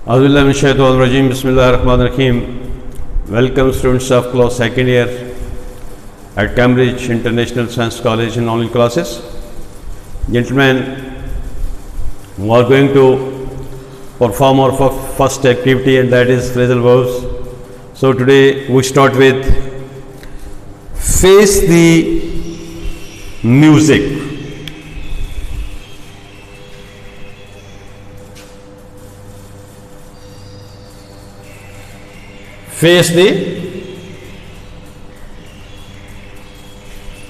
Auzubillahi minash shaitanir rajim. Bismillahir Rahmanir Rahim. Welcome students of class second year at Cambridge International Science College in online classes. Gentlemen, we are going to perform our first activity, and that is phrasal verbs. So today we start with face the music. Face the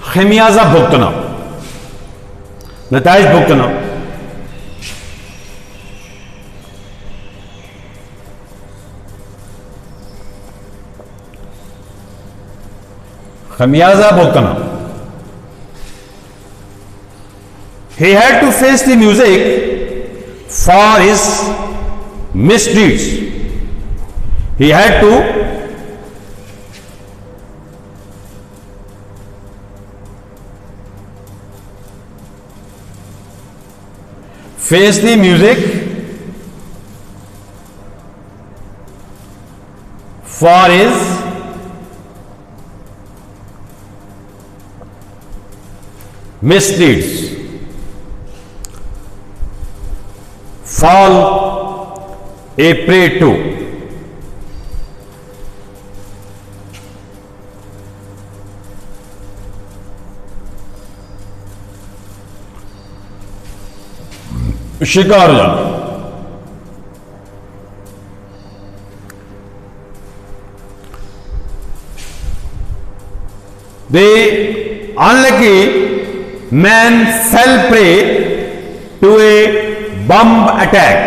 خمیازہ بھگتنا، نتائج بھگتنا. خمیازہ بھگتنا. He had to face the music for his misdeeds. He had to face the music for his misdeeds. Fall a prey to. شکار ہو جانا. The unlucky man fell prey to a bomb attack.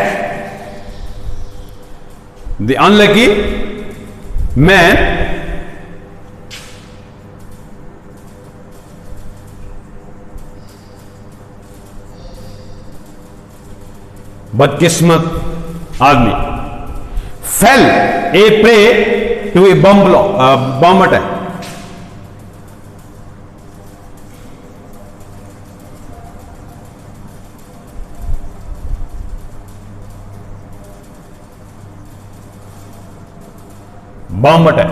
The unlucky man بدقسمت آدمی fell a prey to a bomb attack. Bomb attack.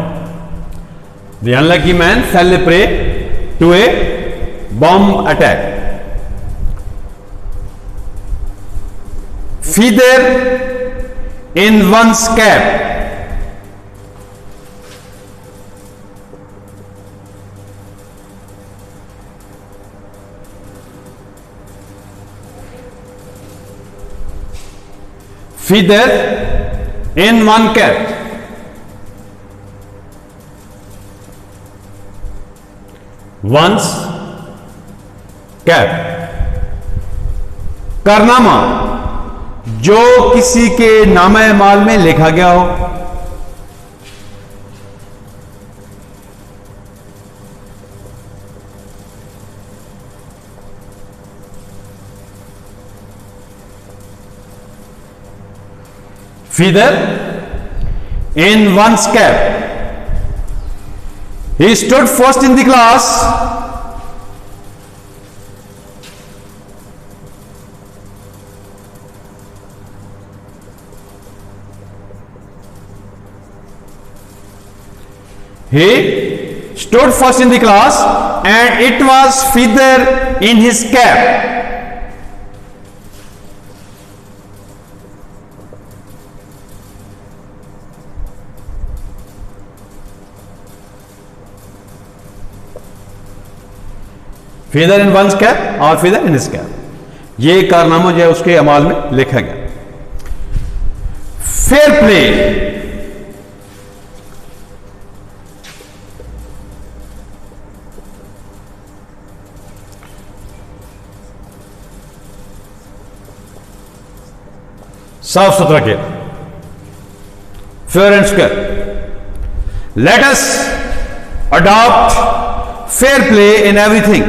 The unlucky man fell a prey to a bomb attack. Feather in one's cap. Feather in one cap. One's cap. کارنامہ جو کسی کے نامہ اعمال میں لکھا گیا ہو. Feather in one's cap. He stood first in the class. He stood first in the class and it was feather in his cap. Feather in one's cap or feather in his cap. یہ کارنامہ جو ہے اس کے اعمال میں لکھا گیا. Fair play. صاف ستھرا کیا. Fair and square. Let us adopt fair play in everything.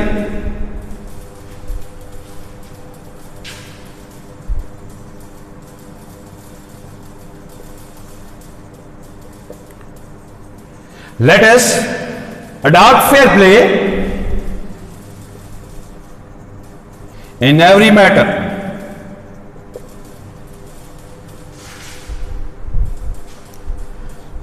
Let us adopt fair play in every matter.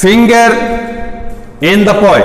finger in the pie.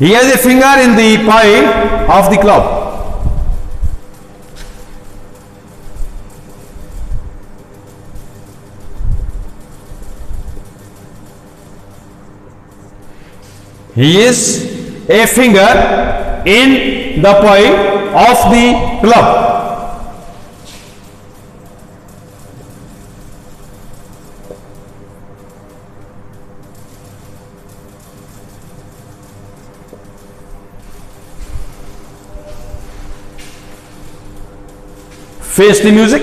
He has a finger in the pie of the club. He is a finger in the pie of the club. Face the music,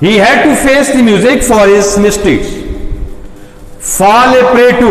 He had to face the music for his mistakes. Fall a prey to,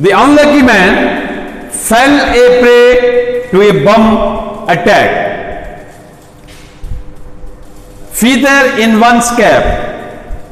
The unlucky man fell a prey to a bomb attack. Feather in one's cap,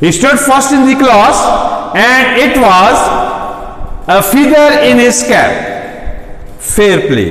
He stood first in the class and it was a feather in his cap. Fair play,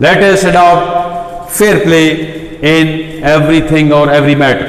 Let us adopt fair play in everything or every matter.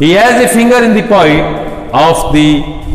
He has a finger in the pie of the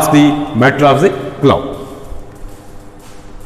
of the matter of the club.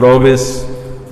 progress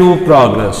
to progress।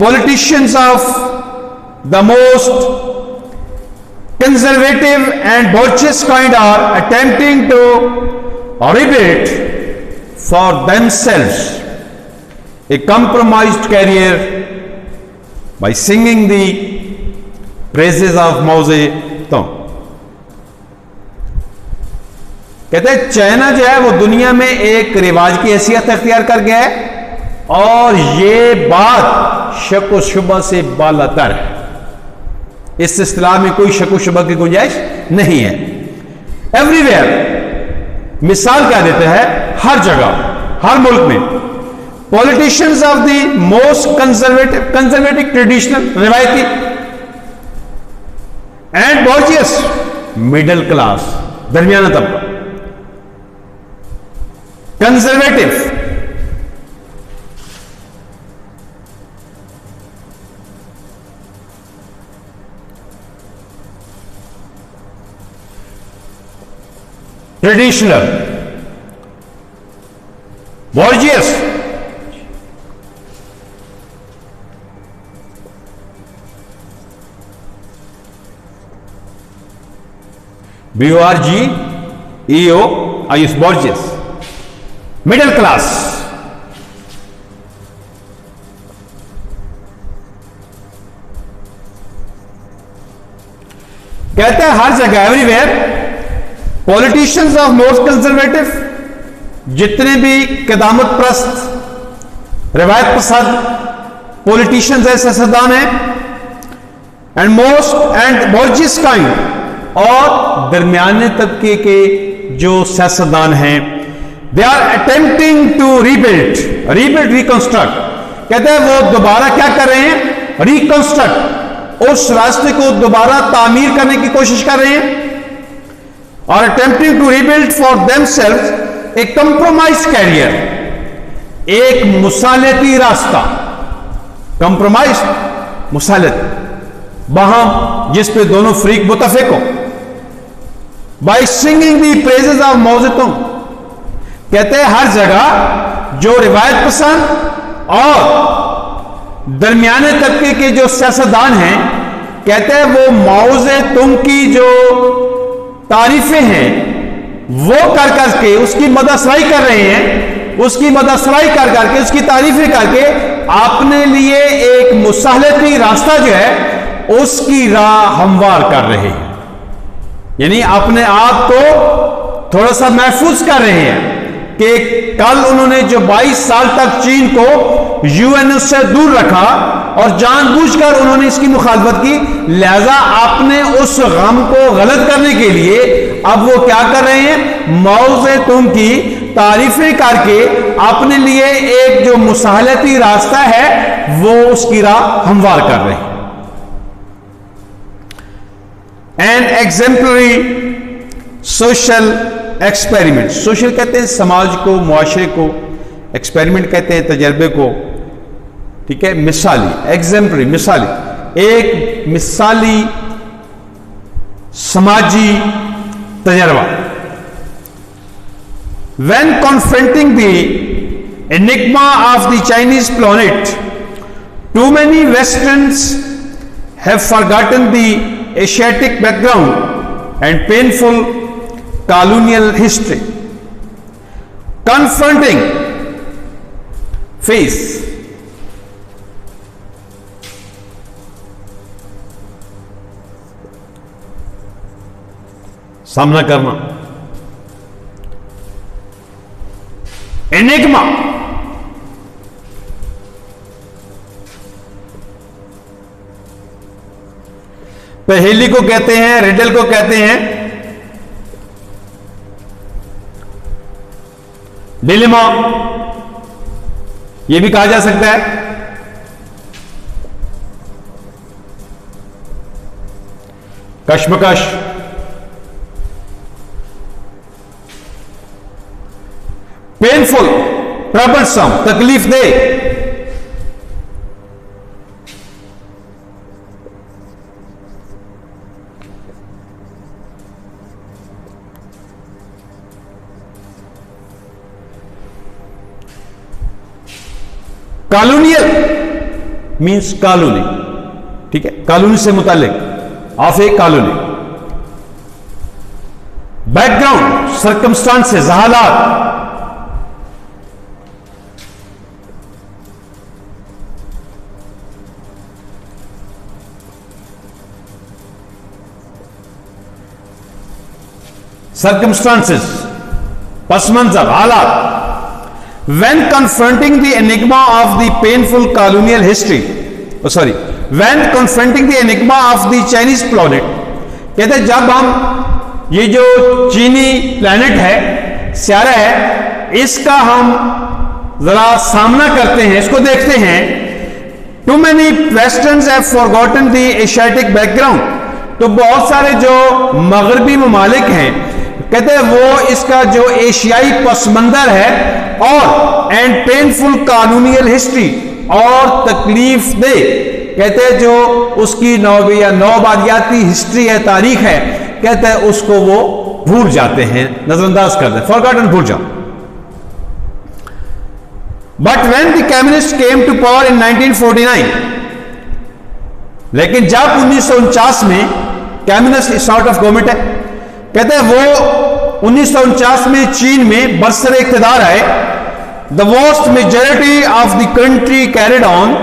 politicians of the most conservative and bourgeois kind are attempting to rebate for themselves a compromised career by singing the praises of Mao Tse Tung. کہتے ہیں China جو ہے وہ دنیا میں ایک رواج کی حیثیت اختیار کر گیا ہے اور یہ بات شک و شبہ سے بالا تر ہے. اس اصطلاح میں کوئی شک و شبہ کی گنجائش نہیں ہے. ایوری ویئر مثال کیا دیتا ہے, ہر جگہ ہر ملک میں politicians of the most conservative traditional روایتی اینڈ بورجیس مڈل کلاس درمیانہ طبقہ conservative traditional bourgeois BORGEOIS bourgeois middle class. کہتے ہیں ہر جگہ everywhere politicians of most conservative, جتنے بھی قدامت پرست روایت پسند پولیٹیشنز ہیں, سیاستدان ہیں, اینڈ موسٹ اینڈ بورجیس کائنڈ, اور درمیانے طبقے کے جو سیاستدان ہیں, they are attempting to rebuild reconstruct. کہتے ہیں وہ دوبارہ کیا کر رہے ہیں, ریکنسٹرکٹ, اس راستے کو دوبارہ تعمیر کرنے کی کوشش کر رہے ہیں, اور attempting to rebuild for themselves a compromise career, ایک مصالحتی راستہ, کمپرومائز مصالحت باہم جس پہ دونوں فریق متفق ہو. by singing the praises of Mao Zedong. کہتے ہیں ہر جگہ جو روایت پسند اور درمیانے طبقے کے جو سیاستدان ہیں, کہتے ہیں وہ ماؤ زے تونگ کی جو تعریفیں ہیں وہ کر کے اس کی مدح سرائی کر رہے ہیں, اس کی مدح سرائی کر کے اس کی تعریفیں کر کے اپنے لیے ایک مصالحتی راستہ جو ہے اس کی راہ ہموار کر رہے ہیں. یعنی اپنے آپ کو تھوڑا سا محفوظ کر رہے ہیں کہ کل انہوں نے جو 22 سال تک چین کو UN سے دور رکھا اور جان بوجھ کر انہوں نے اس کی مخالفت کی, لہذا اپنے اس غم کو غلط کرنے کے لیے اب وہ کیا کر رہے ہیں, ماؤ زے تونگ کی تعریفیں کر کے اپنے لیے ایک جو مصالحتی راستہ ہے وہ اس کی راہ ہموار کر رہے ہیں. And exemplary social experiment, social کہتے ہیں سماج کو, معاشرے کو, ایکسپیریمنٹ کہتے ہیں تجربے کو, ٹھیک ہے, مثالی, ایگزمپلری مثالی, ایک مثالی سماجی تجربہ. when confronting the enigma of the Chinese planet, too many Westerns have forgotten the Asiatic background and painful colonial history. Confronting face سامنا کرنا, انگما پہیلی کو کہتے ہیں, ریڈل کو کہتے ہیں, ڈیلیما یہ بھی کہا جا سکتا ہے. کشمکش, پینفل, ٹربلسم, تکلیف دہ, کالونیل مینس کالونی, ٹھیک ہے, کالونی سے متعلق, of a colony. Back ground, circumstances, حالات, circumstances, پس منظر، حالات. When confronting the enigma of the painful colonial history, when confronting the enigma of the Chinese planet, کہتے ہیں جب ہم یہ جو چینی پلانٹ ہے، سیارہ ہے، اس کا ہم ذرا سامنا کرتے ہیں، اس کو دیکھتے ہیں. Too many Westerns have forgotten the Asiatic background. تو بہت سارے جو مغربی ممالک ہیں، کہتے ہیں وہ اس کا جو ایشیائی پس منظر ہے اور اینڈ پینفل کالونیل ہسٹری اور تکلیف دہ، کہتے ہیں جو اس کی نوآبادیاتی ہسٹری ہے، تاریخ ہے، کہتے ہیں اس کو وہ بھول جاتے ہیں، نظر انداز کر دیں، فارگاٹن، بھول جاؤ. But when the communists came to power in 1949, لیکن جب 1949 میں کمیونسٹ سارٹ آف گورنمنٹ ہے، کہتے ہیں وہ 1949 میں چین میں برسر اقتدار آئے. The vast majority of the country carried on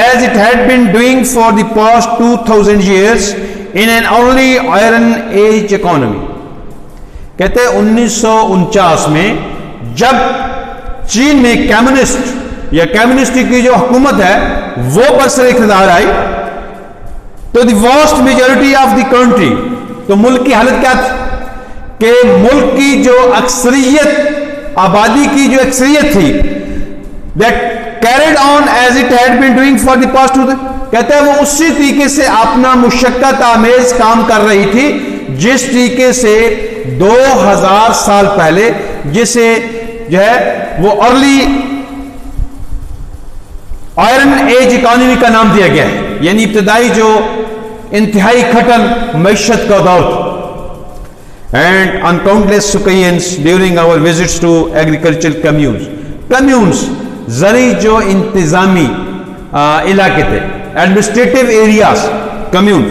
as it had been doing for the past 2000 years in an early Iron Age economy. کہتے ہیں 1949 میں جب چین میں کمیونسٹ یا کمیونسٹ کی جو حکومت ہے وہ برسر اقتدار آئی، تو the vast majority of the country, تو ملک کی حالت کیا تھی کہ ملک کی جو اکثریت، آبادی کی جو اکثریت تھی، that carried on as it had been doing for the past 2 کہتے ہیں وہ اسی طریقے سے اپنا مشقت آمیز کام کر رہی تھی جس طریقے سے 2000 سال پہلے، جسے جو ہے وہ ارلی آئرن ایج اکانومی کا نام دیا گیا ہے، یعنی ابتدائی جو انتہائی کھٹن معیشت کا دور تھا. And on countless occasions during our visits to agricultural communes زرعی جو انتظامی علاقے تھے، ایڈمنسٹریٹو ایریاز، کمیون،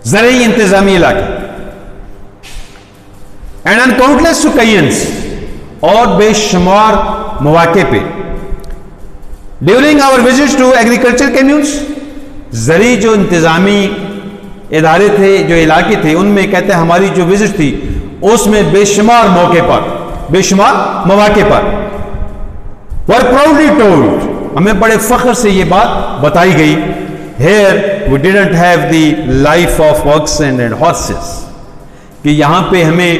زرعی انتظامی علاقے، اینڈ آن کاؤنٹلیس اوکیزنز، اور بے شمار مواقع پہ، during our visits to agriculture communes, زرعی جو انتظامی ادارے تھے، جو علاقے تھے، ان میں کہتے ہیں ہماری جو وزٹ تھی اس میں بے شمار موقع پر، بے شمار مواقع پر، were proudly told، ہمیں بڑے فخر سے یہ بات بتائی گئی، here we didn't have the life of oxen and horses، کہ یہاں پہ ہمیں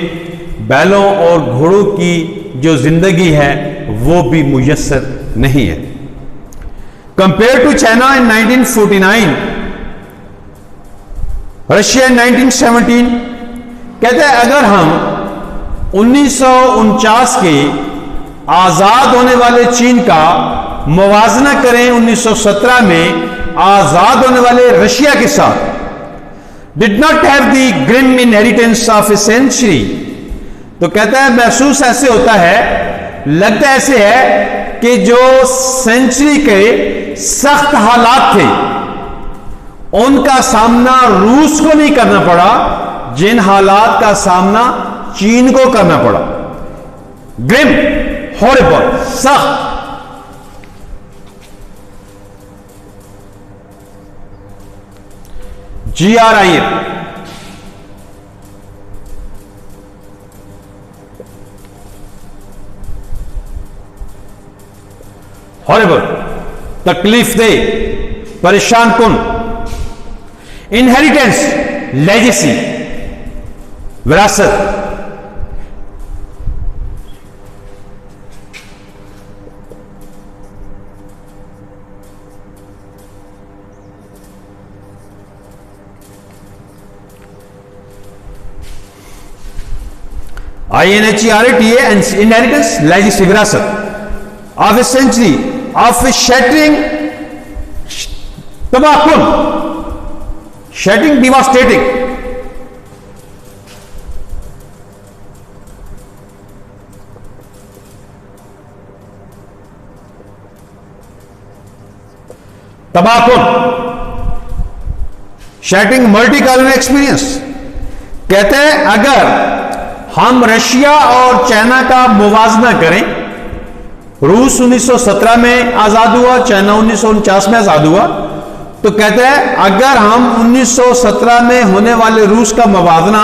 بیلوں اور گھوڑوں کی جو زندگی ہے وہ بھی میسر نہیں ہے. compared to China in 1949، Russia in 1917، کہتے ہیں اگر ہم 1949 کے آزاد ہونے والے چین کا موازنہ کریں 1917 میں آزاد ہونے والے رشیا کے ساتھ، did not have the grim inheritance of a century، تو کہتا ہے محسوس ایسے ہوتا ہے، لگتا ایسے ہے کہ جو سینچری کے سخت حالات تھے ان کا سامنا روس کو نہیں کرنا پڑا جن حالات کا سامنا چین کو کرنا پڑا. گرم، ہاربل، سخت. GRI ہاربل، تکلیف دہ، پریشان کن. انہیریٹنس، لیجیسی، وراثت. INHERITA، inheritance, legacy، وراثت of a century of a shattering، تباہ کن، shattering، devastating. تباہ کن، shattering multi-colonial experience. کہتے ہیں اگر ہم رشیا اور چائنا کا موازنہ کریں، روس 1917 میں آزاد ہوا، چائنا 1949 میں آزاد ہوا، تو کہتے ہیں اگر ہم 1917 میں ہونے والے روس کا موازنہ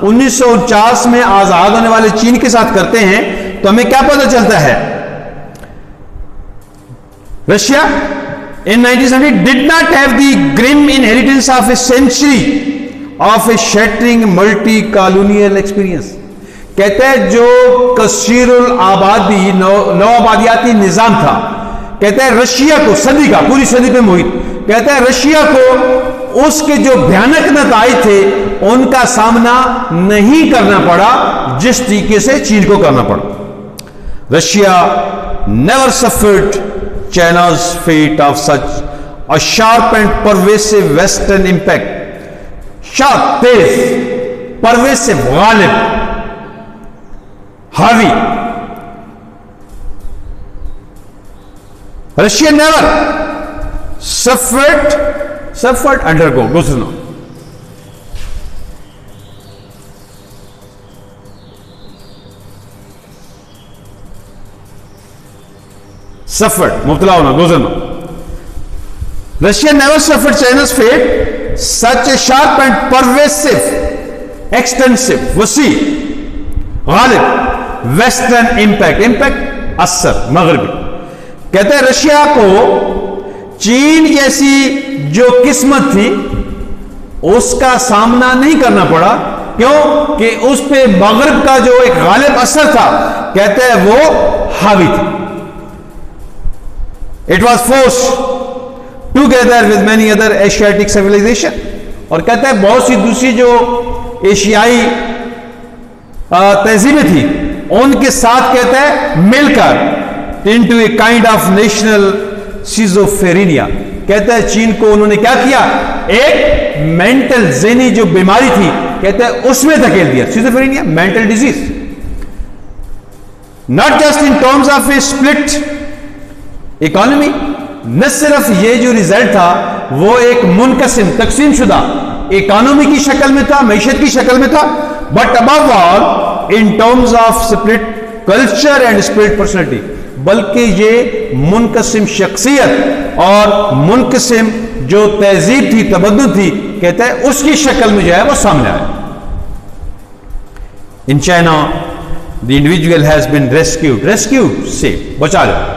1949 میں آزاد ہونے والے چین کے ساتھ کرتے ہیں تو ہمیں کیا پتہ چلتا ہے؟ Russia in 1970 did not have the grim inheritance of a century of a shattering multi-colonial experience. کہتے ہیں جو کثیر الآبادی نو آبادیاتی نظام تھا، کہتے ہیں رشیا کو صدی کا، پوری صدی پہ محیط، کہتے ہیں رشیا کو اس کے جو بھیانک نتائج تھے ان کا سامنا نہیں کرنا پڑا جس طریقے سے چین کو کرنا پڑا. Russia never suffered China's fate of such a sharp and pervasive western impact. Sharp, تیز، pervasive، غالب، حاوی. Russia never suffered undergo، گزرنا. suffered، مبتلا ہونا، گزرنا. Russia never suffered China's fate such a sharp and pervasive, extensive، وسیع، غالب، western impact اثر مغربی. کہتے ہیں رشیا کو چین جیسی جو قسمت تھی اس کا سامنا نہیں کرنا پڑا. کیوں؟ کہ اس پہ مغرب کا جو ایک غالب اثر تھا، کہتے ہیں وہ حاوی تھا. It was forced together with many other Asiatic civilization. اور کہتے ہیں بہت سی دوسری جو ایشیائی تہذیبیں تھی ان کے ساتھ کہتے ہیں مل کر into a kind of national schizophrenia. کہتے ہیں چین کو انہوں نے کیا کیا؟ ایک مینٹل ذہنی جو بیماری تھی کہتے ہیں اس میں دھکیل دیا. schizophrenia mental disease. Not just in terms of a split economy, نہ صرف یہ جو ریزلٹ تھا وہ ایک منقسم، تقسیم شدہ اکانومی کی شکل میں تھا، معیشت کی شکل میں تھا، but above all in terms of split culture and split personality، بلکہ یہ منقسم شخصیت اور منقسم جو تہذیب تھی، تمدن تھی، کہتے ہیں اس کی شکل میں جو ہے وہ سامنے آیا. In China the individual has been rescued سے بچا لیا.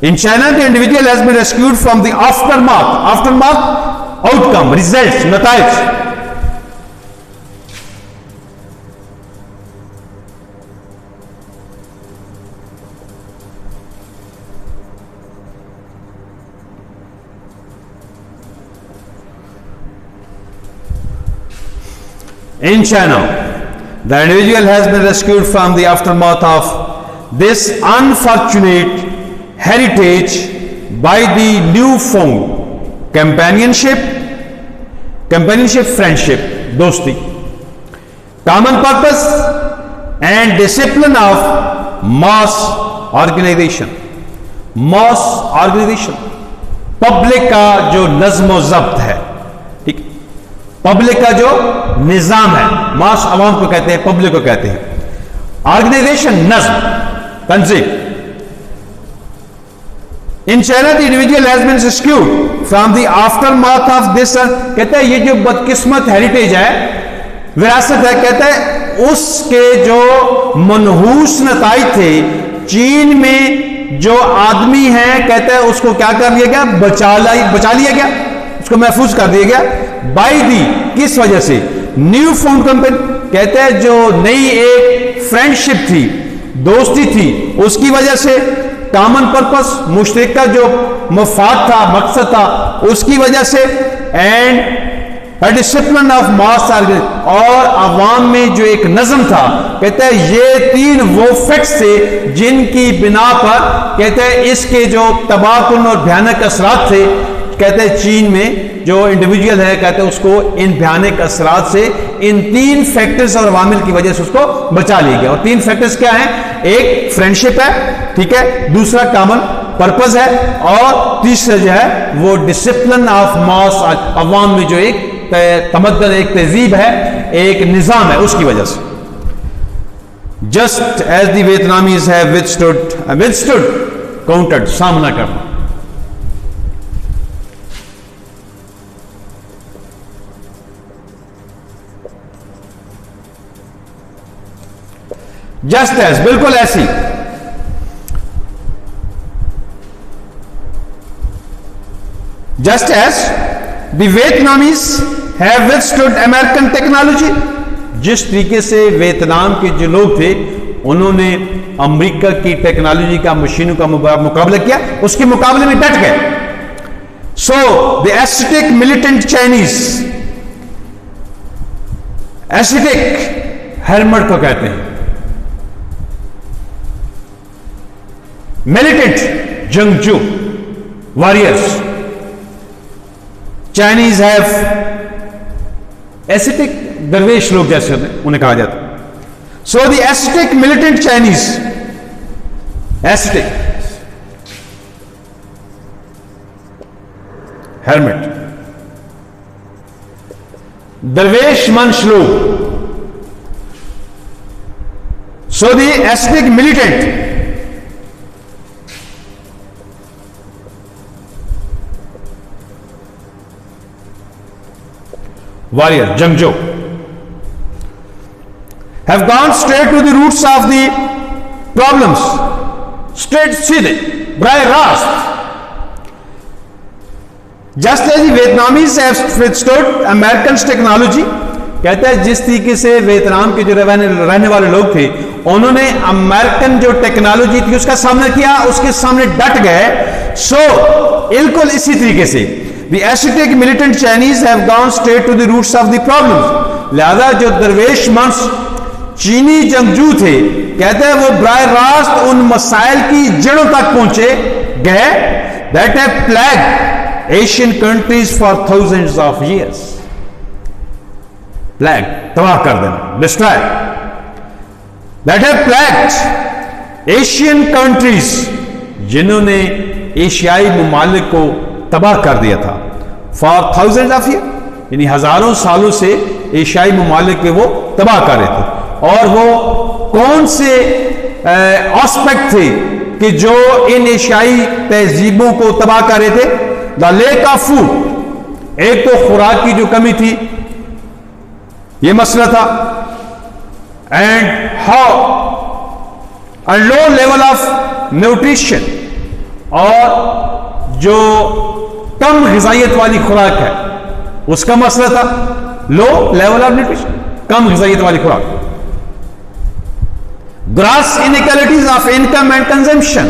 In China, the individual has been rescued from the aftermath, outcome, results, نتائج. In China, the individual has been rescued from the aftermath of this unfortunate heritage by the newfound companionship, friendship, dosti, common purpose and discipline of mass organization. Public کا جو نظم و ضبط ہے، ٹھیک، public کا جو نظام ہے، ماس عوام کو کہتے ہیں، پبلک کو کہتے ہیں. آرگنائزیشن، نظم، تنظیم. In China, the individual has been rescued from the aftermath of this. کہتا ہے یہ جو بدقسمت ہیریٹیج ہے، وراثت ہے، کہتا ہے اس کے جو منحوس نتائج تھے چین میں جو آدمی ہیں، کہتا ہے اس کو کیا کر لیا گیا؟ بچا لیا گیا، اس کو محفوظ کر دیا گیا. بائی دی، کس وجہ سے؟ نیو فاؤنڈ کمپنی، کہتے ہیں جو نئی ایک فرینڈشپ تھی، دوستی تھی، اس کی وجہ سے. کامن پرپس، مشترکہ جو مفاد تھا، مقصد تھا، اس کی وجہ سے. اینڈ ڈسپلن آف ماس، اور عوام میں جو ایک نظم تھا، کہتے ہیں یہ تین وہ فیکٹس تھے جن کی بنا پر کہتے ہیں اس کے جو تباہ کن اور بھیانک اثرات تھے، کہتے ہیں چین میں جو انڈیویجول ہے، کہتے ہیں اس کو ان بھیانک اثرات سے ان تین فیکٹرز اور عوامل کی وجہ سے اس کو بچا لیا گیا. اور تین فیکٹرز کیا ہیں؟ ایک فرینڈشپ ہے، ٹھیک ہے، دوسرا کامن پرپز ہے، اور تیسرا جو ہے وہ ڈسپلن آف ماس، عوام میں جو ایک تمدن، ایک تہذیب ہے، ایک نظام ہے، اس کی وجہ سے. Just as the Vietnamese have withstood countered، سامنا کرنا. جسٹ ایز، بالکل ایسی. Just as the Vietnamese have withstood American technology, جس طریقے سے ویتنام کے جو لوگ تھے انہوں نے امریکہ کی ٹیکنالوجی کا، مشینوں کا مقابلہ کیا، اس کے مقابلے میں ڈٹ گئے. So the ascetic militant Chinese, ascetic hermit کو کہتے ہیں، ملیٹنٹ جنگجو، واریئرز. چائنیز ہیو ایسٹک، درویش لوگ جیسے ہوتے ہیں انہیں کہا جاتا ہے. So the ascetic militant Chinese, ascetic hermit, درویش منش لوگ. So the ascetic militant warrior, جنگجو, have gone straight to the roots of the problems, straight سیدھے براہ راست. Just as the Vietnamese have withstood Americans technology، کہتا ہے جس طریقے سے ویتنام کے جو رہنے والے لوگ تھے انہوں نے امریکن جو ٹیکنالوجی تھی اس کا سامنا کیا، اس کے سامنے ڈٹ گئے. سو بالکل اسی طریقے سے the ascetic militant Chinese have gone straight to the roots of the problems، لہذا جو درویش منش چینی جنگجو تھے کہتے ہیں وہ براہ راست ان مسائل کی جڑوں تک پہنچے گئے that have plagued Asian countries for thousands of years. plague، تباہ کر دینا، destroy. that have plagued Asian countries، جنہوں نے ایشیائی ممالک کو تباہ کر دیا تھا. for thousands of years، یعنی ہزاروں سالوں سے ایشیائی ممالک کے وہ تباہ کر رہے تھے. اور وہ کون سے آسپیکٹ تھے کہ جو ان ایشیائی تہذیبوں کو تباہ کر رہے تھے؟ the lack of food، ایک تو خوراک کی جو کمی تھی یہ مسئلہ تھا، and how a low level of nutrition، اور جو کم غذائیت والی خوراک ہے اس کا مسئلہ تھا. لو لیول آف نیوٹریشن، کم غذائیت والی خوراک. Gross inequalities of income and consumption,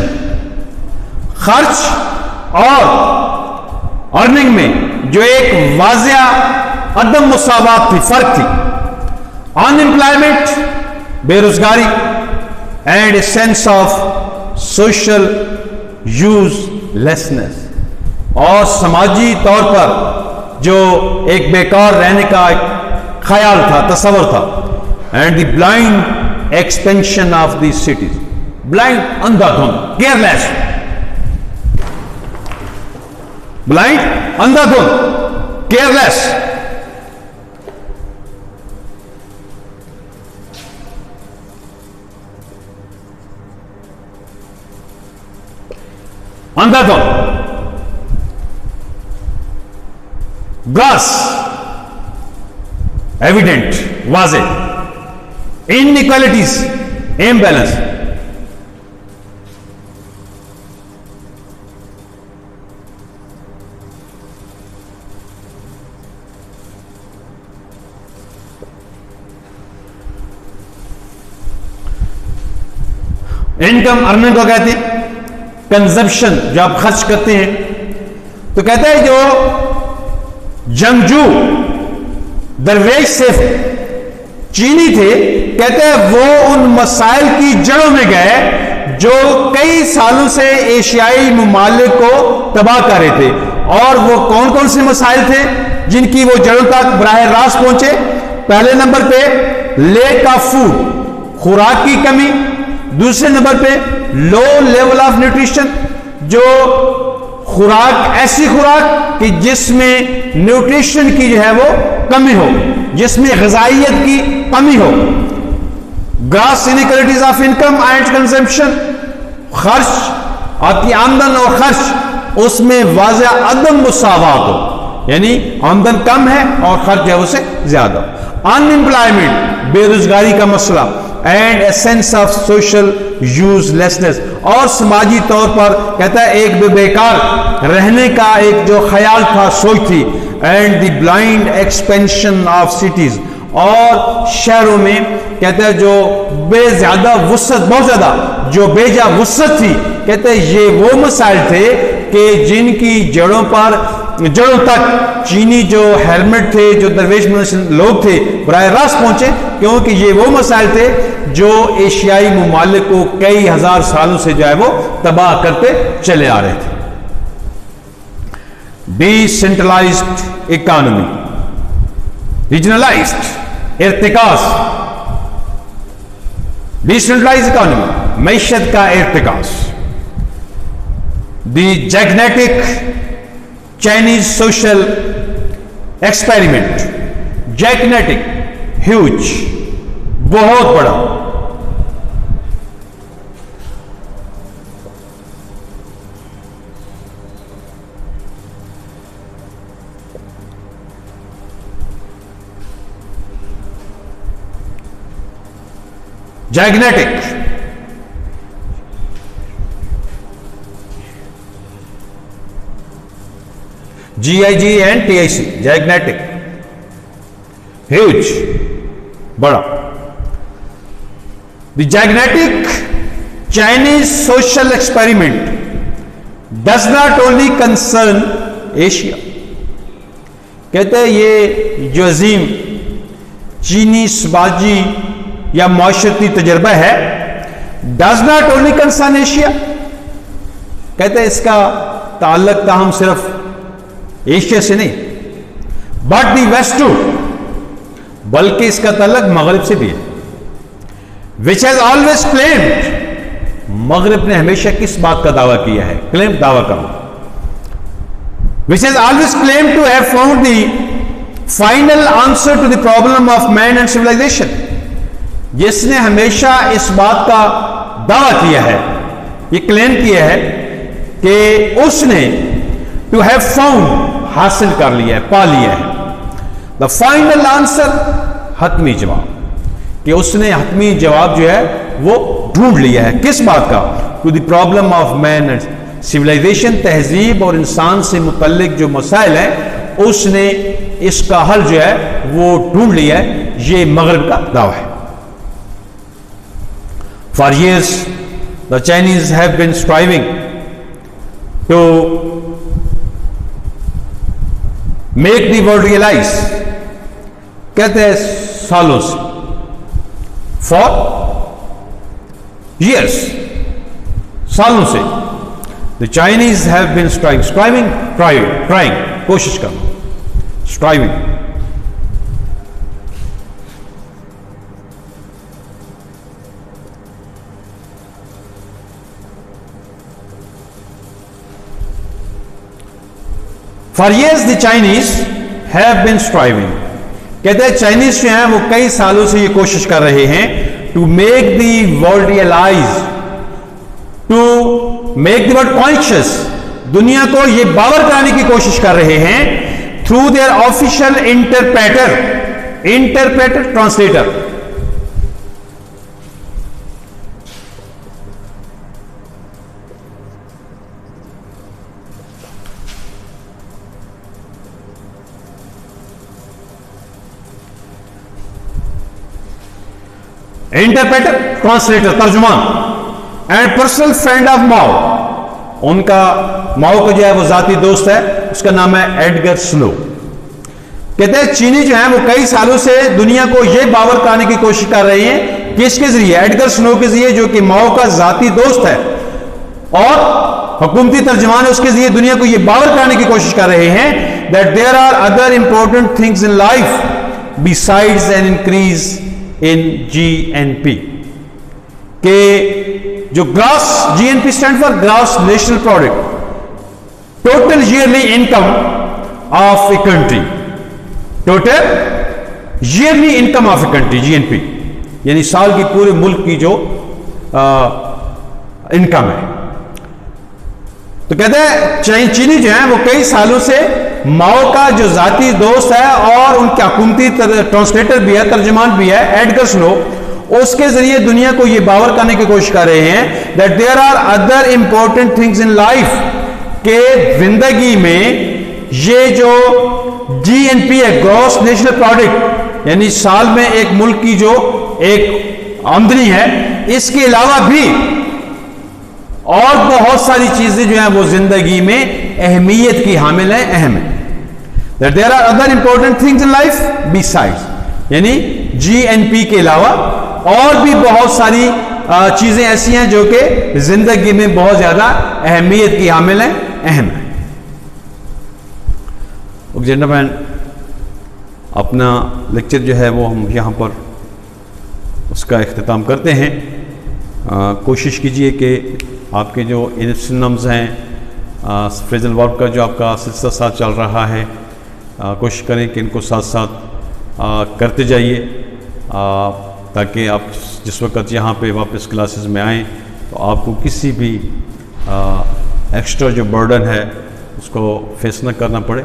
خرچ اور ارننگ میں جو ایک واضح عدم مساوات تھی، فرق تھی. ان امپلائمنٹ، بے روزگاری، and a sense of social use lessons, اور سماجی طور پر جو ایک بیکار رہنے کا ایک خیال تھا، تصور تھا. And the blind expansion of the cities, blind, اندھا دھند، کیئر لیس، بلائنڈ، اندھا دھند، کیئر لیس. اندھا دھند، گراس، ایویڈنٹ، واضح. انیکوالٹیز، امبیلنس. انکم، ارننگ کو کہتے ہیں. کنزمپشن، جو آپ خرچ کرتے ہیں. تو کہتا ہے جو جنگجو درویش صرف چینی تھے، کہتے ہیں وہ ان مسائل کی جڑوں میں گئے جو کئی سالوں سے ایشیائی ممالک کو تباہ کر رہے تھے. اور وہ کون کون سے مسائل تھے جن کی وہ جڑوں تک براہ راست پہنچے؟ پہلے نمبر پہ لیک آف فوڈ، خوراک کی کمی. دوسرے نمبر پہ لو لیول آف نیوٹریشن، جو خوراک ایسی خوراک کہ جس میں نیوٹریشن کی جو ہے وہ کمی ہو, جس میں غذائیت کی کمی ہو. Gross inequalities of income and consumption, خرچ آپ کی آمدن اور خرچ اس میں واضح عدم مساوات ہو, یعنی آمدن کم ہے اور خرچ ہے اسے زیادہ. ان امپلائمنٹ, بے روزگاری کا مسئلہ. And a sense of social use lessons, اور سماجی طور پر کہتا ہے ایک بیکار رہنے کا ایک جو خیال تھا, سوچ تھی. And the blind expansion of cities, اور شہروں میں کہتے ہیں جو بے زیادہ وسعت, بہت زیادہ جو بے جا وسعت تھی, کہتے ہیں یہ وہ مسائل تھے کہ جن کی جڑوں تک چینی جو ہیلمٹ تھے, جو درویش لوگ تھے, براہ راست پہنچے, کیونکہ یہ وہ مسائل تھے جو ایشیائی ممالک کو کئی ہزار سالوں سے جو ہے وہ تباہ کرتے چلے آ رہے تھے. ڈی سینٹرلائزڈ اکانومی, ریجنلائزڈ ارتکاز. ڈی سینٹرلائزڈ اکانومی, معیشت کا ارتکاز. The gigantic Chinese social experiment. Gigantic huge, بہت بڑا. جیگنیٹک, GIGNTIC, جیگنیٹک, ہیوج, بڑا. The gigantic Chinese social experiment does not only concern Asia. کہتے ہیں یہ جو عظیم چینی سماجی یا معاشرتی تجربہ ہے, does not only concern Asia. کہتے ہیں اس کا تعلق تاہم صرف ایشیا سے نہیں, بٹ دی ویسٹ ٹو, بلکہ اس کا تعلق مغرب سے بھی ہے. وچ ہیز آلویز کلیمڈ, مغرب نے ہمیشہ کس بات کا دعویٰ کیا ہے, دعویٰ کرو. Which has always claimed to have found the final answer to the problem of man and civilisation, جس نے ہمیشہ اس بات کا دعویٰ کیا ہے, یہ کلیم کیا ہے کہ اس نے ٹو ہیو فاؤنڈ, حاصل کر لیا ہے, پا لیا ہے. دا فائنل آنسر, حتمی جواب, کہ اس نے حتمی جواب جو ہے وہ ڈھونڈ لیا ہے. کس بات کا؟ To the problem of man and civilisation, تہذیب اور انسان سے متعلق جو مسائل ہیں اس نے اس کا حل جو ہے وہ ڈھونڈ لیا ہے. یہ مغرب کا دعویٰ ہے. For years, the Chinese have been striving to make the world realize, کہتے ہیں سالوں سے, for years, سالوں سے, the Chinese have been trying, کوشش کرنا, striving. For years the Chinese have been striving, کہتے ہیں چائنیز جو ہیں وہ کئی سالوں سے یہ کوشش کر رہے ہیں to make the world realize, to make the world conscious, دنیا کو یہ باور کرانے کی کوشش کر رہے ہیں through their official interpreter, translator. Interpreter, translator, ترجمان. اینڈ پرسنل فرینڈ آف ماؤ, ان کا ماؤ کا جو ہے وہ ذاتی دوست ہے, اس کا نام ہے ایڈگر سنو. کہتے ہیں چینی جو ہیں وہ کئی سالوں سے دنیا کو یہ باور کرانے کی کوشش کر رہے ہیں, کس کے ذریعے؟ ایڈگر سنو کے ذریعے, جو کہ ماؤ کا ذاتی دوست ہے اور حکومتی ترجمان ہے, اس کے ذریعے دنیا کو یہ باور کرانے کی کوشش کر رہے ہیں that there are other important things in life besides an increase in GNP. کہ جو gross GNP stand for gross national product, total yearly income of a country, total yearly income of a country GNP، یعنی سال کی پورے ملک کی جو income ہے. تو کہتے ہیں چینی جو ہیں وہ کئی سالوں سے ماؤ کا جو ذاتی دوست ہے اور ان کا حکومتی ٹرانسلیٹر بھی ہے، ترجمان بھی ہے، ایڈگر سنو، اس کے ذریعے دنیا کو یہ باور کرنے کی کوشش کر رہے ہیں that there are other important things in life، کہ زندگی میں یہ جو GNP ہے، گراس نیشنل پروڈکٹ، یعنی سال میں ایک ملک کی جو ایک آمدنی ہے، اس کے علاوہ بھی اور بہت ساری چیزیں جو ہیں وہ زندگی میں اہمیت کی حامل ہیں، اہم ہیں. that there are other important things in life besides، یعنی GNP کے علاوہ اور بھی بہت ساری چیزیں ایسی ہیں جو کہ زندگی میں بہت زیادہ اہمیت کی حامل ہیں، اہم ہیں. جناب مین، اپنا لیکچر جو ہے وہ ہم یہاں پر اس کا اختتام کرتے ہیں. کوشش کیجئے کہ آپ کے جو سنمز ہیں، فریزل ورب کا جو آپ کا سلسلہ ساتھ چل رہا ہے، کوشش کریں کہ ان کو ساتھ ساتھ کرتے جائیے، تاکہ آپ جس وقت یہاں پہ واپس کلاسز میں آئیں تو آپ کو کسی بھی ایکسٹرا جو برڈن ہے اس کو فیس نہ کرنا پڑے.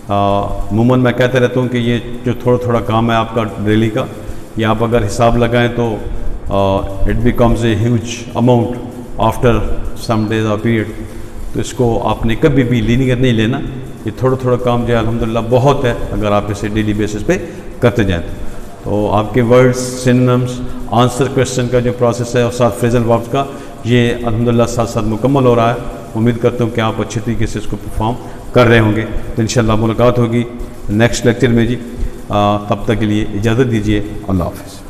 عموماً میں کہتا رہتا ہوں کہ یہ جو تھوڑا تھوڑا کام ہے آپ کا ڈیلی کا، یہ آپ اگر حساب لگائیں تو it becomes a huge amount after some days of period. تو اس کو آپ نے کبھی بھی لینئر نہیں لینا. یہ تھوڑا تھوڑا کام جو ہے الحمدللہ بہت ہے اگر آپ اسے ڈیلی بیسس پہ کرتے جائیں تو آپ کے ورڈز، سنونمز، آنسر کویشچن کا جو پروسیس ہے اور ساتھ فریزل وربز کا، یہ الحمدللہ ساتھ ساتھ مکمل ہو رہا ہے. امید کرتا ہوں کہ آپ اچھی طریقے سے اس کو پرفارم کر رہے ہوں گے. تو انشاءاللہ ملاقات ہوگی نیکسٹ لیکچر میں جی. تب تک کے لیے اجازت دیجیے. اللہ حافظ.